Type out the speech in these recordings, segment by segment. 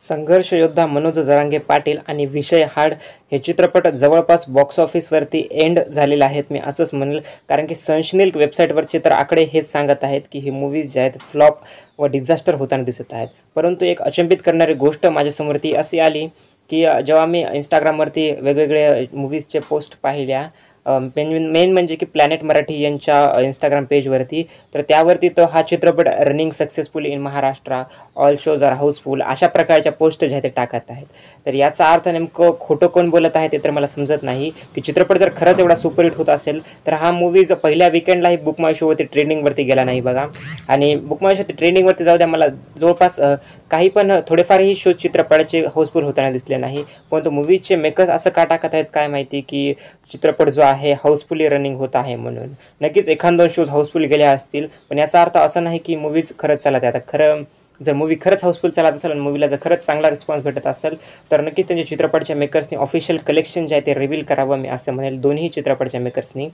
संघर्ष योद्धा मनोज जरांगे पाटील आणि विषय हाड हे चित्रपट जवळपास बॉक्स ऑफिसवरती एंड झालेले आहेत, मी असंच म्हणेल. कारण की सनशनील वेबसाईटवरचे तर आकडे हेच सांगत आहेत की ही मूव्हीज जे आहेत फ्लॉप व डिझास्टर होताना दिसत आहेत. परंतु एक अचंबित करणारी गोष्ट माझ्यासमोरती अशी आली की जेव्हा मी इंस्टाग्रामवरती वेगवेगळे मूव्हीजचे पोस्ट पाहिल्या, मेन म्हणजे की प्लॅनेट मराठी यांच्या इंस्टाग्राम पेजवरती, तर त्यावरती तो हा चित्रपट running successful in Maharashtra, all shows are housefull अशा प्रकारच्या पोस्ट ज्या ते टाकत आहेत. तर याचा अर्थ नेमकं खोटं कोण बोलत आहे ते तर मला समजत नाही. की चित्रपट जर खरंच एवढा सुपरहिट होत असेल तर हा मूव्हीज पहिल्या विकेंडलाही बुक माय शोवरती ट्रेंडिंगवरती गेला नाही बघा. आणि बुक माय शो ट्रेंडिंगवरती जाऊ द्या, मला जवळपास काही पण थोडेफारही शो चित्रपटाचे हाऊसफुल होताना दिसले नाही. परंतु मूव्हीजचे मेकर्स असं का टाकत आहेत काय माहिती की चित्रपट जो आहे हाऊसफुली रनिंग होत आहे म्हणून. नक्कीच एखाद दोन शोज हाऊसफुल गेले असतील, पण याचा अर्थ असा नाही की मूव्हीज खरंच चालत आहे. आता खरं जर मूव्ही खरंच हाऊसफुल चालत असेल आणि मूव्हीला जर खरंच चांगला रिस्पॉन्स भेटत असेल तर नक्कीच त्यांच्या चित्रपटच्या मेकर्सनी ऑफिशियल कलेक्शन जे आहे ते रिव्हील करावं, मी असं म्हणेल दोन्ही चित्रपटच्या मेकर्सनी.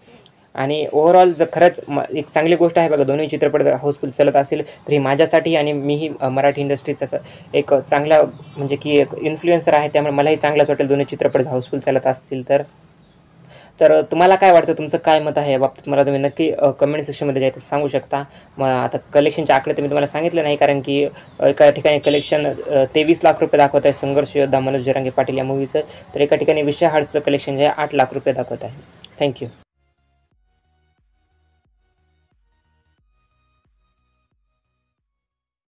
आणि ओव्हरऑल जर खरंच एक चांगली गोष्ट आहे बघा, दोन्ही चित्रपट जर हाऊसफुल चालत असेल तर ही माझ्यासाठी आणि मीही मराठी इंडस्ट्रीचं असं एक चांगला म्हणजे की एक इन्फ्लुएन्सर आहे, त्यामुळे मलाही चांगलंच वाटेल दोन्ही चित्रपट हाऊसफुल चालत असतील तर. तर तुम्हाला काय वाटतं, तुमचं काय मत आहे या बाबतीत मला तुम्ही नक्की कमेंट सेक्शनमध्ये जे आहे ते सांगू शकता. मग आता कलेक्शनचे आकडे तर मी तुम्हाला सांगितलं नाही, कारण की एका ठिकाणी कलेक्शन 23 लाख रुपये दाखवत आहे संघर्ष योद्धा मनोज जरांगे पाटील या मूव्हीचं, तर एका ठिकाणी विषय हाडचं कलेक्शन जे आहे 8 लाख रुपये दाखवत आहे. थँक्यू.